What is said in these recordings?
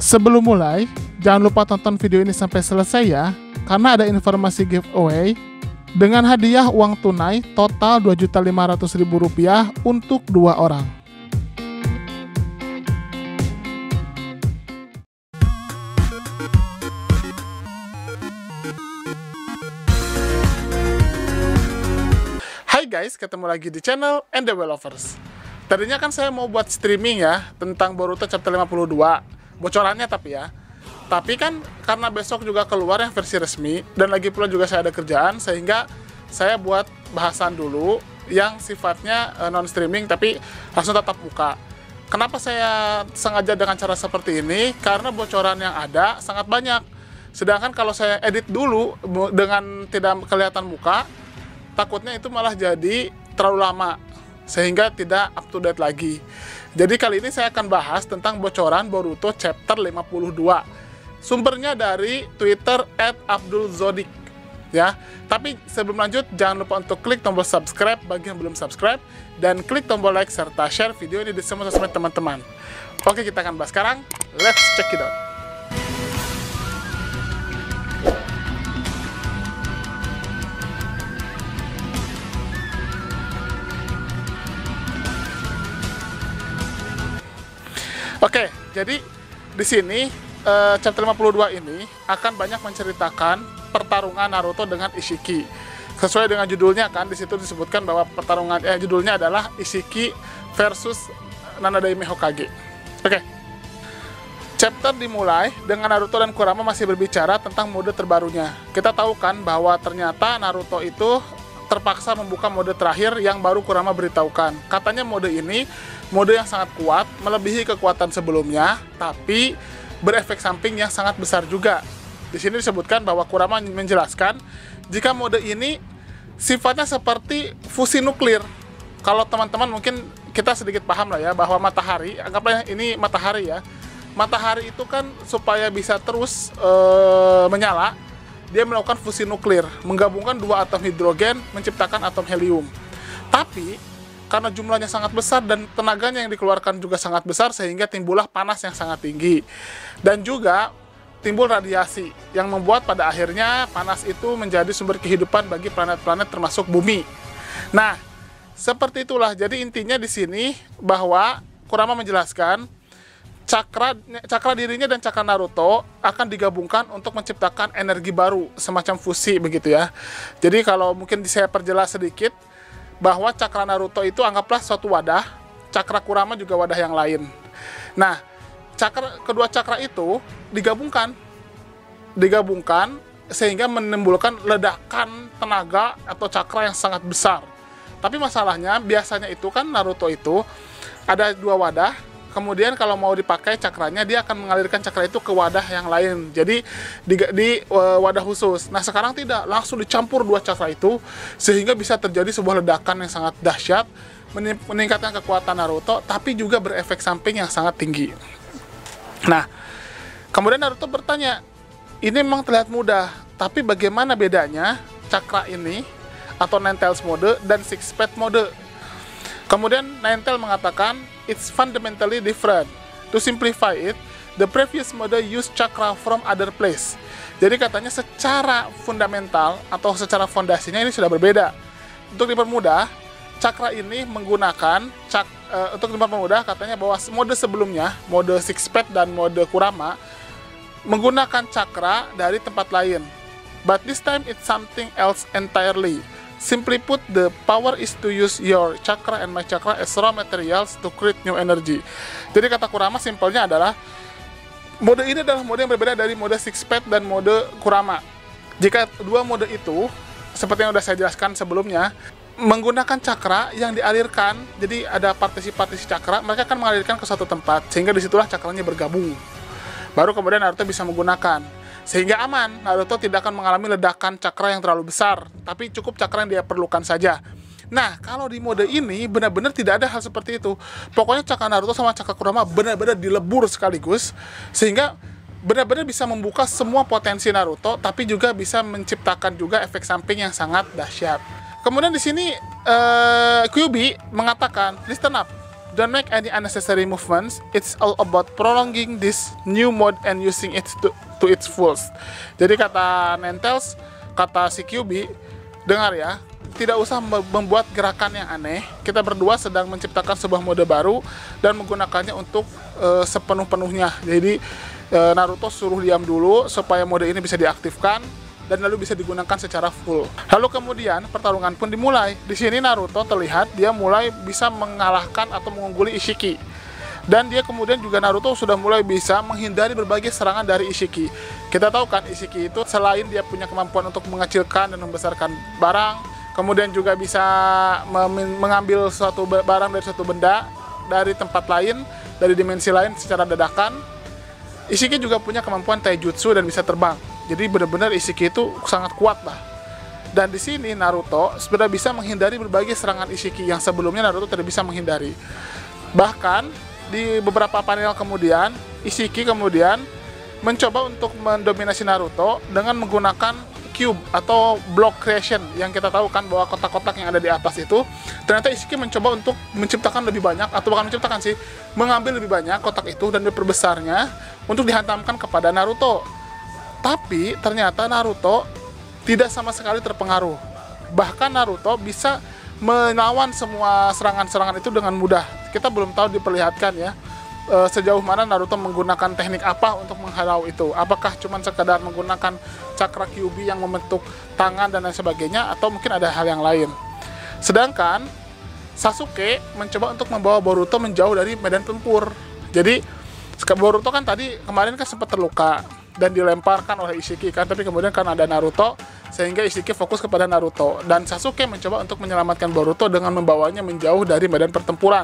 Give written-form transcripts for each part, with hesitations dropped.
Sebelum mulai, jangan lupa tonton video ini sampai selesai ya, karena ada informasi giveaway dengan hadiah uang tunai total Rp2.500.000 untuk 2 orang. Hai guys, ketemu lagi di channel NDW Lovers. Tadinya kan saya mau buat streaming ya tentang Boruto chapter 52, bocorannya tapi kan karena besok juga keluar yang versi resmi dan lagi pula juga saya ada kerjaan, sehingga saya buat bahasan dulu yang sifatnya non streaming tapi langsung tatap muka. Kenapa saya sengaja dengan cara seperti ini? Karena bocoran yang ada sangat banyak, sedangkan kalau saya edit dulu dengan tidak kelihatan muka, takutnya itu malah jadi terlalu lama sehingga tidak up to date lagi. Jadi kali ini saya akan bahas tentang bocoran Boruto chapter 52. Sumbernya dari Twitter @AbdulZodik ya. Tapi sebelum lanjut, jangan lupa untuk klik tombol subscribe bagi yang belum subscribe dan klik tombol like serta share video ini di semua sosmed teman-teman. Oke, kita akan bahas sekarang. Let's check it out. Oke, jadi di sini chapter 52 ini akan banyak menceritakan pertarungan Naruto dengan Ishiki. Sesuai dengan judulnya kan, di situ disebutkan bahwa pertarungan judulnya adalah Ishiki versus Nanadaime Hokage. Oke. Chapter dimulai dengan Naruto dan Kurama masih berbicara tentang mode terbarunya. Kita tahu kan bahwa ternyata Naruto itu terpaksa membuka mode terakhir yang baru Kurama beritahukan. Katanya mode ini mode yang sangat kuat, melebihi kekuatan sebelumnya, tapi berefek samping yang sangat besar juga. Di sini disebutkan bahwa Kurama menjelaskan jika mode ini sifatnya seperti fusi nuklir. Kalau teman-teman mungkin kita sedikit paham lah ya, bahwa matahari, anggaplah ini matahari ya. Matahari itu kan supaya bisa terus menyala, dia melakukan fusi nuklir, menggabungkan dua atom hidrogen, menciptakan atom helium. Tapi karena jumlahnya sangat besar dan tenaganya yang dikeluarkan juga sangat besar, sehingga timbullah panas yang sangat tinggi. Dan juga timbul radiasi yang membuat pada akhirnya panas itu menjadi sumber kehidupan bagi planet-planet termasuk bumi. Nah, seperti itulah. Jadi intinya di sini bahwa Kurama menjelaskan cakra dirinya dan cakra Naruto akan digabungkan untuk menciptakan energi baru, semacam fusi begitu ya. Jadi kalau mungkin saya perjelas sedikit, bahwa cakra Naruto itu anggaplah suatu wadah, cakra Kurama juga wadah yang lain. Nah, kedua cakra itu digabungkan sehingga menimbulkan ledakan tenaga atau cakra yang sangat besar. Tapi masalahnya biasanya itu kan Naruto itu ada dua wadah, kemudian kalau mau dipakai cakranya, dia akan mengalirkan cakra itu ke wadah yang lain, jadi di wadah khusus. Nah, sekarang tidak, langsung dicampur dua cakra itu sehingga bisa terjadi sebuah ledakan yang sangat dahsyat, meningkatkan kekuatan Naruto, tapi juga berefek samping yang sangat tinggi. Nah, kemudian Naruto bertanya, ini memang terlihat mudah, tapi bagaimana bedanya cakra ini atau Nine Tails mode dan Six Path mode? Kemudian Nine Tails mengatakan, it's fundamentally different. To simplify it, the previous mode use chakra from other place. Jadi katanya secara fundamental atau secara fondasinya ini sudah berbeda. Untuk dipermudah, cakra ini menggunakan katanya bahwa mode sebelumnya, mode Six Path dan mode Kurama, menggunakan cakra dari tempat lain. But this time it's something else entirely. Simply put, the power is to use your chakra and my chakra as raw materials to create new energy. Jadi kata Kurama simpelnya adalah, mode ini adalah mode yang berbeda dari mode Six Path dan mode Kurama. Jika dua mode itu, seperti yang sudah saya jelaskan sebelumnya, menggunakan cakra yang dialirkan, jadi ada partisi-partisi cakra, mereka akan mengalirkan ke suatu tempat, sehingga disitulah cakranya bergabung. Baru kemudian Naruto bisa menggunakan. Sehingga aman, Naruto tidak akan mengalami ledakan cakra yang terlalu besar, tapi cukup cakra yang dia perlukan saja. Nah, kalau di mode ini benar-benar tidak ada hal seperti itu. Pokoknya cakra Naruto sama cakra Kurama benar-benar dilebur sekaligus, sehingga benar-benar bisa membuka semua potensi Naruto, tapi juga bisa menciptakan juga efek samping yang sangat dahsyat. Kemudian di sini Kyuubi mengatakan, listen up, don't make any unnecessary movements. It's all about prolonging this new mode and using it to its fullest. Jadi kata Nentels, kata si QB, dengar ya, tidak usah membuat gerakan yang aneh. Kita berdua sedang menciptakan sebuah mode baru dan menggunakannya untuk sepenuh-penuhnya. Jadi Naruto suruh diam dulu supaya mode ini bisa diaktifkan dan lalu bisa digunakan secara full. Lalu kemudian pertarungan pun dimulai. Di sini Naruto terlihat dia mulai bisa mengalahkan atau mengungguli Ishiki. Dan dia kemudian juga Naruto sudah mulai bisa menghindari berbagai serangan dari Ishiki. Kita tahu kan Ishiki itu selain dia punya kemampuan untuk mengecilkan dan membesarkan barang, kemudian juga bisa mengambil suatu barang dari suatu benda dari tempat lain, dari dimensi lain secara dadakan. Ishiki juga punya kemampuan taijutsu dan bisa terbang. Jadi benar-benar Ishiki itu sangat kuat lah. Dan di sini Naruto sudah bisa menghindari berbagai serangan Ishiki yang sebelumnya Naruto tidak bisa menghindari. Bahkan di beberapa panel kemudian, Ishiki kemudian mencoba untuk mendominasi Naruto dengan menggunakan cube atau block creation, yang kita tahu kan bahwa kotak-kotak yang ada di atas itu ternyata Ishiki mencoba untuk menciptakan lebih banyak, atau bukan menciptakan sih, mengambil lebih banyak kotak itu dan diperbesarnya untuk dihantamkan kepada Naruto. Tapi ternyata Naruto tidak sama sekali terpengaruh. Bahkan Naruto bisa melawan semua serangan-serangan itu dengan mudah. Kita belum tahu diperlihatkan ya sejauh mana Naruto menggunakan teknik apa untuk menghalau itu. Apakah cuma sekedar menggunakan cakra Kyuubi yang membentuk tangan dan lain sebagainya, atau mungkin ada hal yang lain. Sedangkan Sasuke mencoba untuk membawa Boruto menjauh dari medan tempur. Jadi Boruto kan tadi kemarin kan sempat terluka dan dilemparkan oleh Ishiki kan, tapi kemudian kan ada Naruto sehingga Ishiki fokus kepada Naruto, dan Sasuke mencoba untuk menyelamatkan Boruto dengan membawanya menjauh dari medan pertempuran.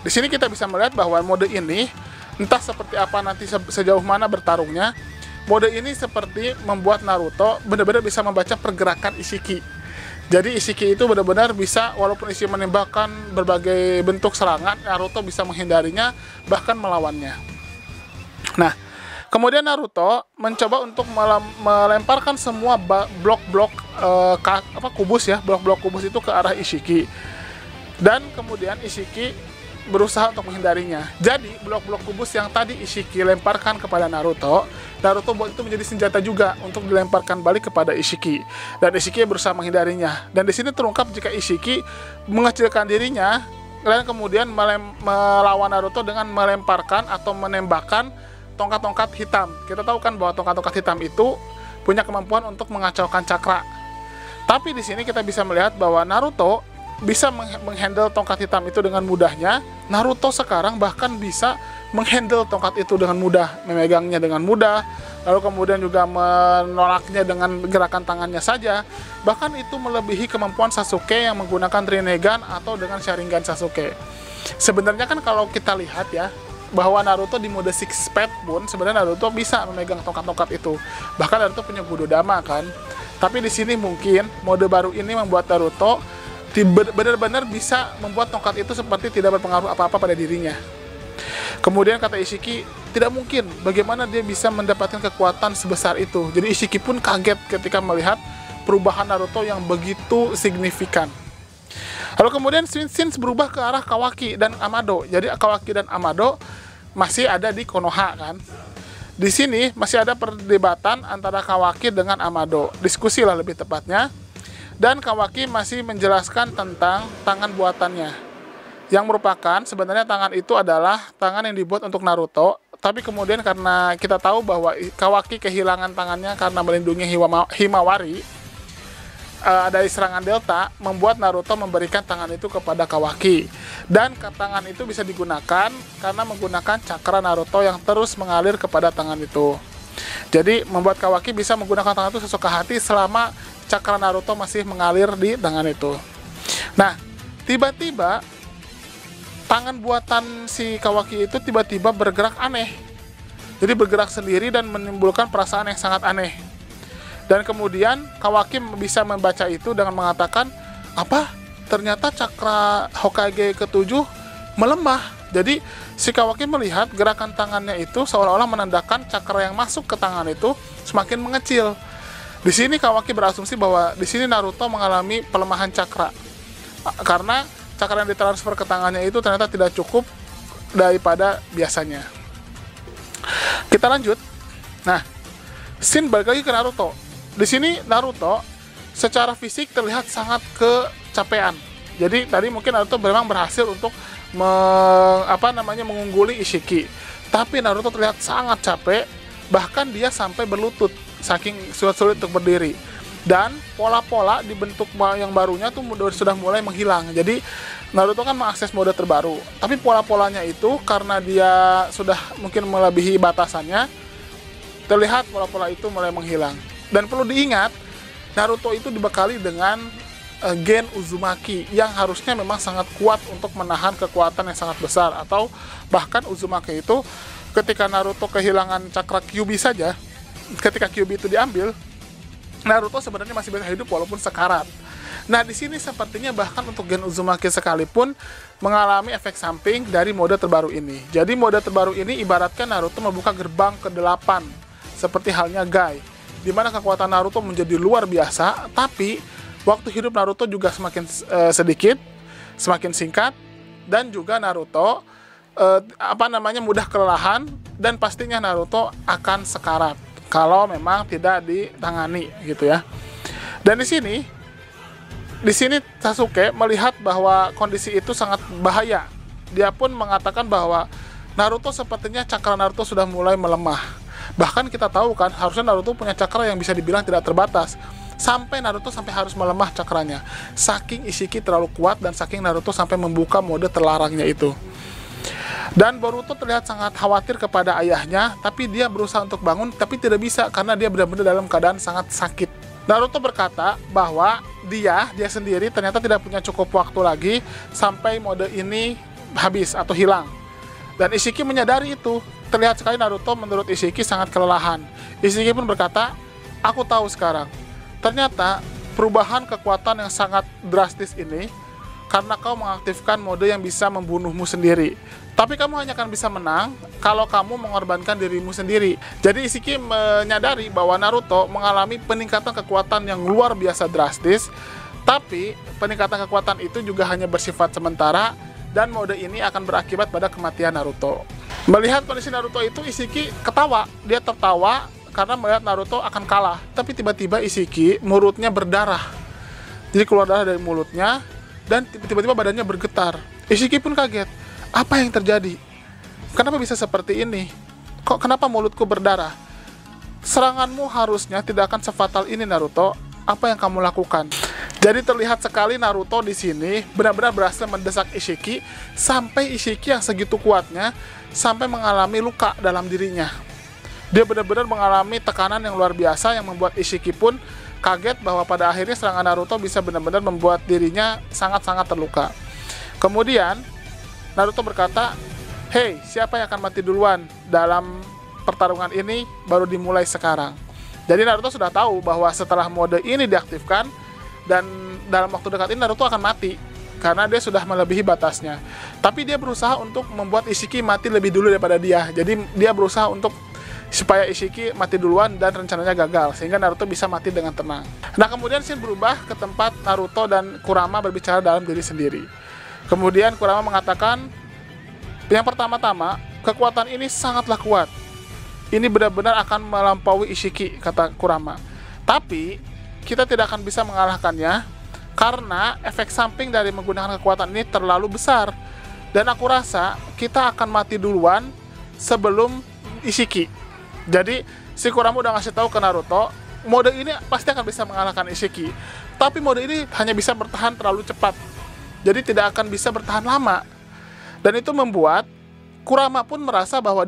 Di sini kita bisa melihat bahwa mode ini entah seperti apa nanti sejauh mana bertarungnya, mode ini seperti membuat Naruto benar-benar bisa membaca pergerakan Ishiki. Jadi Ishiki itu benar-benar bisa, walaupun Ishiki menembakkan berbagai bentuk serangan, Naruto bisa menghindarinya bahkan melawannya. Nah, kemudian Naruto mencoba untuk melemparkan semua blok-blok kubus ya, blok-blok kubus itu ke arah Ishiki. Dan kemudian Ishiki berusaha untuk menghindarinya. Jadi blok-blok kubus yang tadi Ishiki lemparkan kepada Naruto buat itu menjadi senjata juga untuk dilemparkan balik kepada Ishiki. Dan Ishiki berusaha menghindarinya. Dan di sini terungkap jika Ishiki mengecilkan dirinya dan kemudian melawan Naruto dengan melemparkan atau menembakkan tongkat-tongkat hitam. Kita tahu kan bahwa tongkat-tongkat hitam itu punya kemampuan untuk mengacaukan cakra. Tapi di sini kita bisa melihat bahwa Naruto bisa menghandle tongkat hitam itu dengan mudahnya. Naruto sekarang bahkan bisa menghandle tongkat itu dengan mudah, memegangnya dengan mudah, lalu kemudian juga menolaknya dengan gerakan tangannya saja. Bahkan itu melebihi kemampuan Sasuke yang menggunakan Rinnegan atau dengan Sharingan Sasuke. Sebenarnya kan kalau kita lihat ya, bahwa Naruto di mode Six Path pun sebenarnya Naruto bisa memegang tongkat-tongkat itu. Bahkan Naruto punya Gododama kan. Tapi di sini mungkin mode baru ini membuat Naruto benar-benar bisa membuat tongkat itu seperti tidak berpengaruh apa-apa pada dirinya. Kemudian kata Ishiki, tidak mungkin bagaimana dia bisa mendapatkan kekuatan sebesar itu. Jadi Ishiki pun kaget ketika melihat perubahan Naruto yang begitu signifikan. Lalu kemudian scenes berubah ke arah Kawaki dan Amado. Jadi Kawaki dan Amado masih ada di Konoha kan. Di sini masih ada perdebatan antara Kawaki dengan Amado. Diskusi lah lebih tepatnya. Dan Kawaki masih menjelaskan tentang tangan buatannya, yang merupakan sebenarnya tangan itu adalah tangan yang dibuat untuk Naruto. Tapi kemudian karena kita tahu bahwa Kawaki kehilangan tangannya karena melindungi Himawari dari serangan Delta, membuat Naruto memberikan tangan itu kepada Kawaki. Dan tangan itu bisa digunakan karena menggunakan cakra Naruto yang terus mengalir kepada tangan itu. Jadi membuat Kawaki bisa menggunakan tangan itu sesuka hati selama cakra Naruto masih mengalir di tangan itu. Nah, tiba-tiba tangan buatan si Kawaki itu tiba-tiba bergerak aneh. Jadi bergerak sendiri dan menimbulkan perasaan yang sangat aneh. Dan kemudian Kawaki bisa membaca itu dengan mengatakan, apa? Ternyata cakra Hokage ke-7 melemah. Jadi si Kawaki melihat gerakan tangannya itu seolah-olah menandakan cakra yang masuk ke tangan itu semakin mengecil. Di sini Kawaki berasumsi bahwa di sini Naruto mengalami pelemahan cakra. Karena cakra yang ditransfer ke tangannya itu ternyata tidak cukup daripada biasanya. Kita lanjut. Nah, scene balik lagi ke Naruto. Di sini Naruto secara fisik terlihat sangat kecapean. Jadi tadi mungkin Naruto memang berhasil untuk mengungguli Ishiki. Tapi Naruto terlihat sangat capek, bahkan dia sampai berlutut saking sulit untuk berdiri. Dan pola-pola di bentuk yang barunya tuh sudah mulai menghilang. Jadi Naruto kan mengakses mode terbaru, tapi pola-polanya itu karena dia sudah mungkin melebihi batasannya, terlihat pola-pola itu mulai menghilang. Dan perlu diingat, Naruto itu dibekali dengan gen Uzumaki yang harusnya memang sangat kuat untuk menahan kekuatan yang sangat besar. Atau bahkan Uzumaki itu ketika Naruto kehilangan cakra Kyuubi saja, ketika Kyuubi itu diambil, Naruto sebenarnya masih bisa hidup walaupun sekarat. Nah, di sini sepertinya bahkan untuk gen Uzumaki sekalipun mengalami efek samping dari mode terbaru ini. Jadi mode terbaru ini ibaratkan Naruto membuka gerbang ke-8 seperti halnya Guy, di mana kekuatan Naruto menjadi luar biasa, tapi waktu hidup Naruto juga semakin sedikit, semakin singkat, dan juga Naruto mudah kelelahan, dan pastinya Naruto akan sekarat kalau memang tidak ditangani gitu ya. Dan di sini Sasuke melihat bahwa kondisi itu sangat bahaya. Dia pun mengatakan bahwa Naruto sepertinya cakra Naruto sudah mulai melemah. Bahkan kita tahu kan, harusnya Naruto punya cakra yang bisa dibilang tidak terbatas. Sampai Naruto sampai harus melemah cakranya. Saking Ishiki terlalu kuat dan saking Naruto sampai membuka mode terlarangnya itu. Dan Boruto terlihat sangat khawatir kepada ayahnya, tapi dia berusaha untuk bangun, tapi tidak bisa karena dia benar-benar dalam keadaan sangat sakit. Naruto berkata bahwa dia sendiri ternyata tidak punya cukup waktu lagi sampai mode ini habis atau hilang. Dan Ishiki menyadari itu. Terlihat sekali Naruto menurut Ishiki sangat kelelahan. Ishiki pun berkata, "Aku tahu sekarang. Ternyata perubahan kekuatan yang sangat drastis ini karena kau mengaktifkan mode yang bisa membunuhmu sendiri. Tapi kamu hanya akan bisa menang kalau kamu mengorbankan dirimu sendiri." Jadi Ishiki menyadari bahwa Naruto mengalami peningkatan kekuatan yang luar biasa drastis, tapi peningkatan kekuatan itu juga hanya bersifat sementara, dan mode ini akan berakibat pada kematian Naruto. Melihat kondisi Naruto itu, Ishiki ketawa. Dia tertawa karena melihat Naruto akan kalah. Tapi tiba-tiba Ishiki mulutnya berdarah. Jadi keluar darah dari mulutnya, dan tiba-tiba badannya bergetar. Ishiki pun kaget. Apa yang terjadi? Kenapa bisa seperti ini? Kenapa mulutku berdarah? Seranganmu harusnya tidak akan sefatal ini, Naruto. Apa yang kamu lakukan? Jadi terlihat sekali Naruto di sini benar-benar berhasil mendesak Ishiki sampai Ishiki yang segitu kuatnya sampai mengalami luka dalam dirinya. Dia benar-benar mengalami tekanan yang luar biasa yang membuat Ishiki pun kaget bahwa pada akhirnya serangan Naruto bisa benar-benar membuat dirinya sangat-sangat terluka. Kemudian Naruto berkata, "Hei, siapa yang akan mati duluan dalam pertarungan ini baru dimulai sekarang." Jadi Naruto sudah tahu bahwa setelah mode ini diaktifkan dan dalam waktu dekat ini Naruto akan mati karena dia sudah melebihi batasnya. Tapi dia berusaha untuk membuat Ishiki mati lebih dulu daripada dia. Jadi dia berusaha untuk supaya Ishiki mati duluan dan rencananya gagal sehingga Naruto bisa mati dengan tenang. Nah, kemudian scene berubah ke tempat Naruto dan Kurama berbicara dalam diri sendiri. Kemudian Kurama mengatakan, yang pertama-tama, kekuatan ini sangatlah kuat. Ini benar-benar akan melampaui Ishiki, kata Kurama. Tapi kita tidak akan bisa mengalahkannya karena efek samping dari menggunakan kekuatan ini terlalu besar. Dan aku rasa kita akan mati duluan sebelum Ishiki. Jadi si Kurama udah ngasih tahu ke Naruto, mode ini pasti akan bisa mengalahkan Ishiki. Tapi mode ini hanya bisa bertahan terlalu cepat. Jadi tidak akan bisa bertahan lama. Dan itu membuat Kurama pun merasa bahwa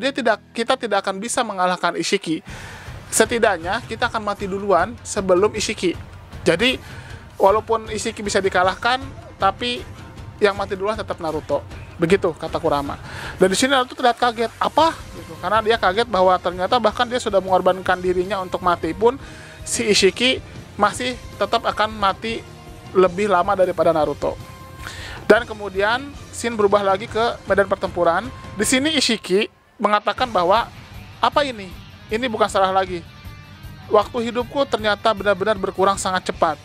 kita tidak akan bisa mengalahkan Ishiki. Setidaknya kita akan mati duluan sebelum Ishiki. Jadi walaupun Ishiki bisa dikalahkan, tapi yang mati duluan tetap Naruto. Begitu kata Kurama. Dan di sini Naruto terlihat kaget. Apa? Gitu. Karena dia kaget bahwa ternyata bahkan dia sudah mengorbankan dirinya untuk mati pun si Ishiki masih tetap akan mati lebih lama daripada Naruto. Dan kemudian scene berubah lagi ke medan pertempuran. Di sini Ishiki mengatakan bahwa apa ini? Ini bukan salah lagi. Waktu hidupku ternyata benar-benar berkurang sangat cepat.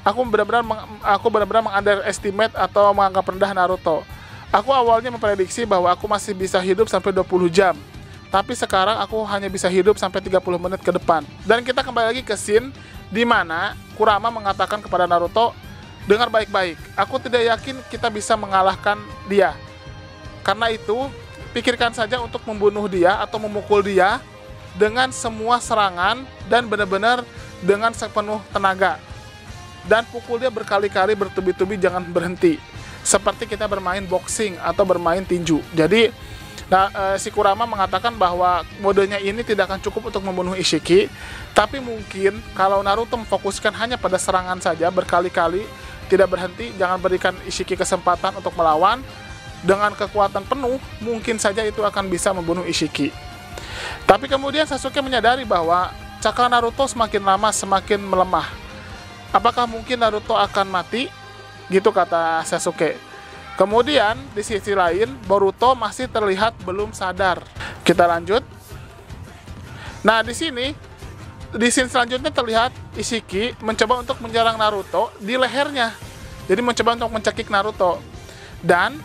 Aku benar-benar meng-underestimate atau menganggap rendah Naruto. Aku awalnya memprediksi bahwa aku masih bisa hidup sampai 20 jam. Tapi sekarang aku hanya bisa hidup sampai 30 menit ke depan. Dan kita kembali lagi ke scene di mana Kurama mengatakan kepada Naruto, dengar baik-baik, aku tidak yakin kita bisa mengalahkan dia. Karena itu, pikirkan saja untuk membunuh dia atau memukul dia dengan semua serangan dan benar-benar dengan sepenuh tenaga. Dan pukul dia berkali-kali, bertubi-tubi, jangan berhenti. Seperti kita bermain boxing atau bermain tinju. Jadi si Kurama mengatakan bahwa modenya ini tidak akan cukup untuk membunuh Ishiki. Tapi mungkin kalau Naruto memfokuskan hanya pada serangan saja berkali-kali, tidak berhenti, jangan berikan Ishiki kesempatan untuk melawan. Dengan kekuatan penuh, mungkin saja itu akan bisa membunuh Ishiki. Tapi kemudian Sasuke menyadari bahwa cakra Naruto semakin lama semakin melemah. Apakah mungkin Naruto akan mati? Gitu kata Sasuke. Kemudian di sisi lain, Boruto masih terlihat belum sadar. Kita lanjut. Nah, di scene selanjutnya terlihat Ishiki mencoba untuk menyerang Naruto di lehernya. Jadi mencoba untuk mencekik Naruto. Dan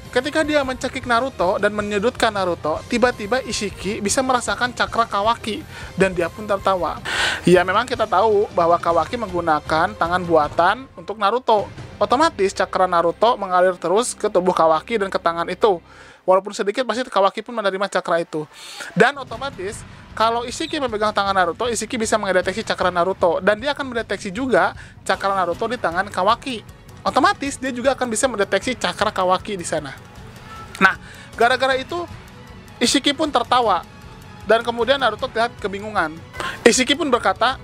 ketika dia mencekik Naruto dan menyudutkan Naruto, tiba-tiba Ishiki bisa merasakan cakra Kawaki dan dia pun tertawa. Ya, memang kita tahu bahwa Kawaki menggunakan tangan buatan untuk Naruto. Otomatis cakra Naruto mengalir terus ke tubuh Kawaki dan ke tangan itu. Walaupun sedikit, pasti Kawaki pun menerima cakra itu. Dan otomatis kalau Ishiki memegang tangan Naruto, Ishiki bisa mendeteksi cakra Naruto dan dia akan mendeteksi juga cakra Naruto di tangan Kawaki. Otomatis dia juga akan bisa mendeteksi cakra Kawaki di sana. Nah, gara-gara itu Ishiki pun tertawa dan kemudian Naruto terlihat kebingungan. Ishiki pun berkata,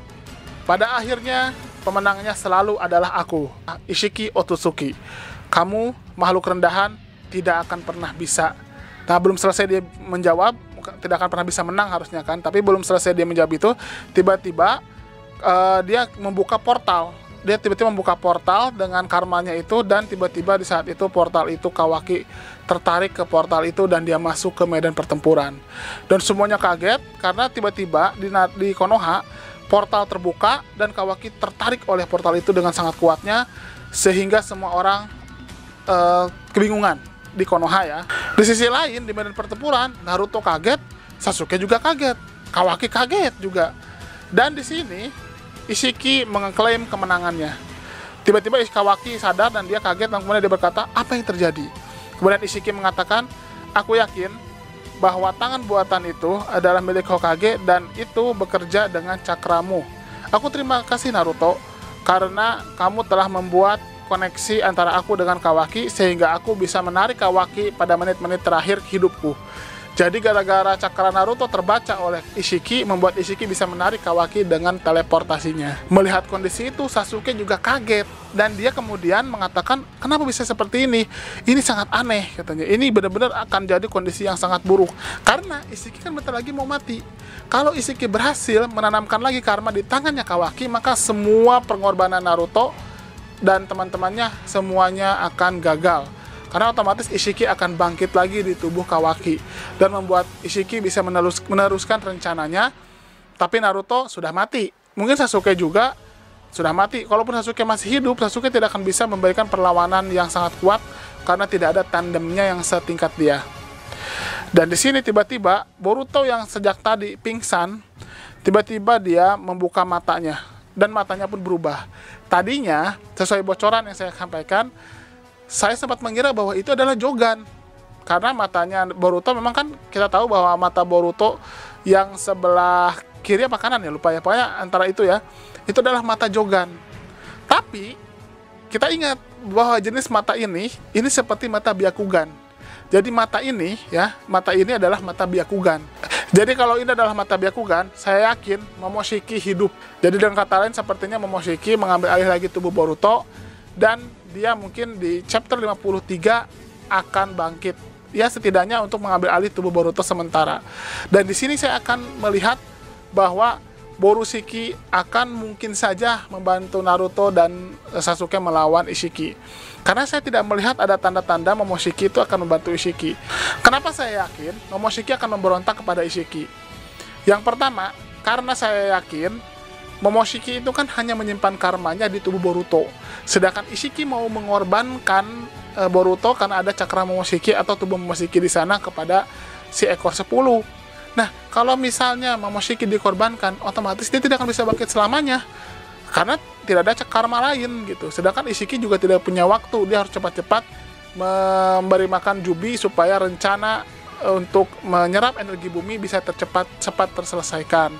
pada akhirnya pemenangnya selalu adalah aku, Ishiki Otsutsuki. Kamu makhluk rendahan tidak akan pernah bisa. Nah, belum selesai dia menjawab, tidak akan pernah bisa menang harusnya kan. Tapi belum selesai dia menjawab itu, tiba-tiba dia membuka portal. Dia tiba-tiba membuka portal dengan karmanya itu dan tiba-tiba di saat itu portal itu Kawaki tertarik ke portal itu dan dia masuk ke medan pertempuran. Dan semuanya kaget karena tiba-tiba di Konoha portal terbuka dan Kawaki tertarik oleh portal itu dengan sangat kuatnya sehingga semua orang kebingungan di Konoha ya. Di sisi lain di medan pertempuran Naruto kaget, Sasuke juga kaget, Kawaki kaget juga. Dan di sini Ishiki mengklaim kemenangannya. Tiba-tiba Kawaki sadar dan dia kaget dan kemudian dia berkata, apa yang terjadi? Kemudian Ishiki mengatakan, aku yakin bahwa tangan buatan itu adalah milik Hokage dan itu bekerja dengan cakramu. Aku terima kasih Naruto karena kamu telah membuat koneksi antara aku dengan Kawaki sehingga aku bisa menarik Kawaki pada menit-menit terakhir hidupku. Jadi gara-gara cakra Naruto terbaca oleh Ishiki, membuat Ishiki bisa menarik Kawaki dengan teleportasinya. Melihat kondisi itu, Sasuke juga kaget. Dan dia kemudian mengatakan, kenapa bisa seperti ini? Ini sangat aneh, katanya. Ini benar-benar akan jadi kondisi yang sangat buruk. Karena Ishiki kan bentar lagi mau mati. Kalau Ishiki berhasil menanamkan lagi karma di tangannya Kawaki, maka semua pengorbanan Naruto dan teman-temannya semuanya akan gagal. Karena otomatis Ishiki akan bangkit lagi di tubuh Kawaki dan membuat Ishiki bisa meneruskan rencananya. Tapi Naruto sudah mati. Mungkin Sasuke juga sudah mati. Kalaupun Sasuke masih hidup, Sasuke tidak akan bisa memberikan perlawanan yang sangat kuat karena tidak ada tandemnya yang setingkat dia. Dan di sini tiba-tiba Boruto yang sejak tadi pingsan, tiba-tiba dia membuka matanya dan matanya pun berubah. Tadinya sesuai bocoran yang saya sampaikan, saya sempat mengira bahwa itu adalah Jogan. Karena matanya Boruto memang kan kita tahu bahwa mata Boruto yang sebelah kiri apa kanan ya, lupa ya. Pokoknya antara itu ya. Itu adalah mata Jogan. Tapi kita ingat bahwa jenis mata ini seperti mata Byakugan. Jadi mata ini ya, mata ini adalah mata Byakugan. Jadi kalau ini adalah mata Byakugan, saya yakin Momoshiki hidup. Jadi dengan kata lain sepertinya Momoshiki mengambil alih lagi tubuh Boruto dan dia mungkin di chapter 53 akan bangkit. Ya setidaknya untuk mengambil alih tubuh Boruto sementara. Dan di sini saya akan melihat bahwa Borushiki akan mungkin saja membantu Naruto dan Sasuke melawan Ishiki. Karena saya tidak melihat ada tanda-tanda Momoshiki itu akan membantu Ishiki. Kenapa saya yakin Momoshiki akan memberontak kepada Ishiki? Yang pertama, karena saya yakin Momoshiki itu kan hanya menyimpan karmanya di tubuh Boruto. Sedangkan Ishiki mau mengorbankan Boruto karena ada cakra Momoshiki atau tubuh Momoshiki di sana kepada si ekor 10. Nah, kalau misalnya Momoshiki dikorbankan, otomatis dia tidak akan bisa bangkit selamanya. Karena tidak ada karma lain gitu. Sedangkan Ishiki juga tidak punya waktu, dia harus cepat-cepat memberi makan Jubi supaya rencana untuk menyerap energi bumi bisa cepat terselesaikan.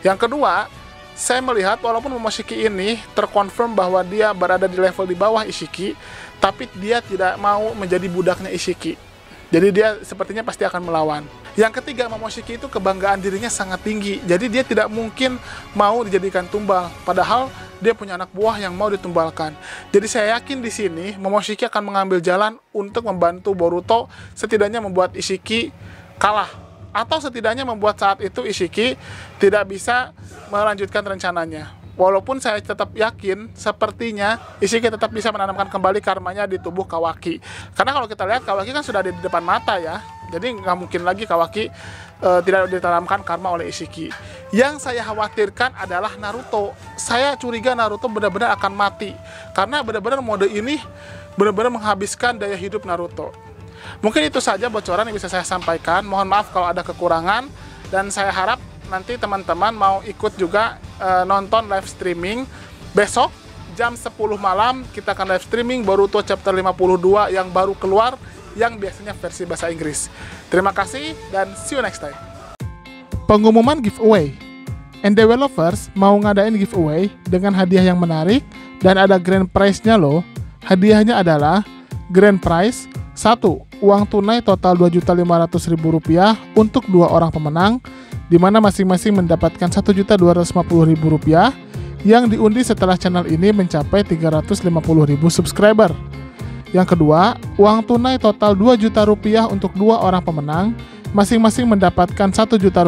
Yang kedua, saya melihat walaupun Momoshiki ini terkonfirm bahwa dia berada di level di bawah Ishiki, tapi dia tidak mau menjadi budaknya Ishiki. Jadi dia sepertinya pasti akan melawan. Yang ketiga, Momoshiki itu kebanggaan dirinya sangat tinggi. Jadi dia tidak mungkin mau dijadikan tumbal. Padahal dia punya anak buah yang mau ditumbalkan. Jadi saya yakin di sini Momoshiki akan mengambil jalan untuk membantu Boruto, setidaknya membuat Ishiki kalah. Atau setidaknya membuat saat itu Ishiki tidak bisa melanjutkan rencananya. Walaupun saya tetap yakin sepertinya Ishiki tetap bisa menanamkan kembali karmanya di tubuh Kawaki. Karena kalau kita lihat Kawaki kan sudah ada di depan mata ya. Jadi nggak mungkin lagi Kawaki tidak ditanamkan karma oleh Ishiki. Yang saya khawatirkan adalah Naruto. Saya curiga Naruto benar-benar akan mati. Karena benar-benar mode ini benar-benar menghabiskan daya hidup Naruto. Mungkin itu saja bocoran yang bisa saya sampaikan. Mohon maaf kalau ada kekurangan. Dan saya harap nanti teman-teman mau ikut juga nonton live streaming. Besok jam 10 malam kita akan live streaming Boruto chapter 52 yang baru keluar, yang biasanya versi bahasa Inggris. Terima kasih dan see you next time. Pengumuman giveaway. NDW Lovers mau ngadain giveaway dengan hadiah yang menarik dan ada grand prize-nya loh. Hadiahnya adalah grand prize 1. Uang tunai total Rp2.500.000 untuk 2 orang pemenang, di mana masing-masing mendapatkan Rp1.250.000 yang diundi setelah channel ini mencapai 350.000 subscriber. Yang kedua, uang tunai total Rp2 juta untuk 2 orang pemenang, masing-masing mendapatkan Rp1 juta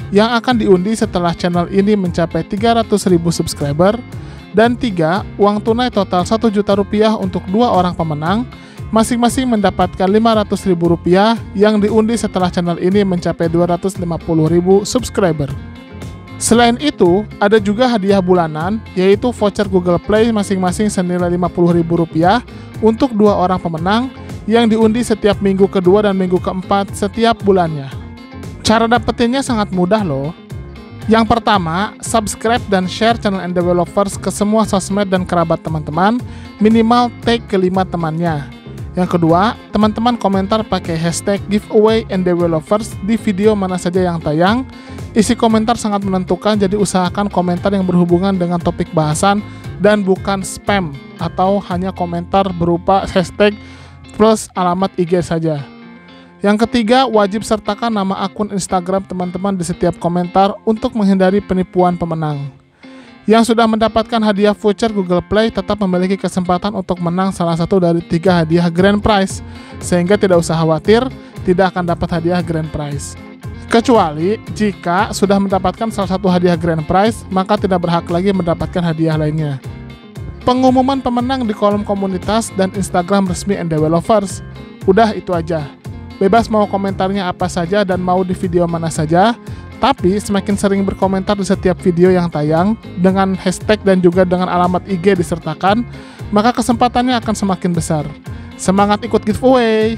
yang akan diundi setelah channel ini mencapai 300.000 subscriber. Dan 3, uang tunai total Rp1 juta untuk 2 orang pemenang, masing-masing mendapatkan Rp500.000 yang diundi setelah channel ini mencapai 250.000 subscriber. Selain itu, ada juga hadiah bulanan, yaitu voucher Google Play masing-masing senilai Rp50.000 untuk 2 orang pemenang yang diundi setiap minggu kedua dan minggu keempat setiap bulannya. Cara dapetinnya sangat mudah loh. Yang pertama, subscribe dan share channel NDW Lovers ke semua sosmed dan kerabat teman-teman, minimal tag ke 5 temannya. Yang kedua, teman-teman komentar pakai hashtag giveaway NDW Lovers di video mana saja yang tayang. Isi komentar sangat menentukan, jadi usahakan komentar yang berhubungan dengan topik bahasan dan bukan spam atau hanya komentar berupa hashtag plus alamat IG saja. Yang ketiga, wajib sertakan nama akun Instagram teman-teman di setiap komentar untuk menghindari penipuan pemenang. Yang sudah mendapatkan hadiah voucher Google Play tetap memiliki kesempatan untuk menang salah satu dari 3 hadiah grand prize, sehingga tidak usah khawatir tidak akan dapat hadiah grand prize. Kecuali jika sudah mendapatkan salah satu hadiah grand prize, maka tidak berhak lagi mendapatkan hadiah lainnya. Pengumuman pemenang di kolom komunitas dan Instagram resmi NDW Lovers. Udah itu aja. Bebas mau komentarnya apa saja dan mau di video mana saja, tapi semakin sering berkomentar di setiap video yang tayang dengan hashtag dan juga dengan alamat IG disertakan, maka kesempatannya akan semakin besar. Semangat ikut giveaway!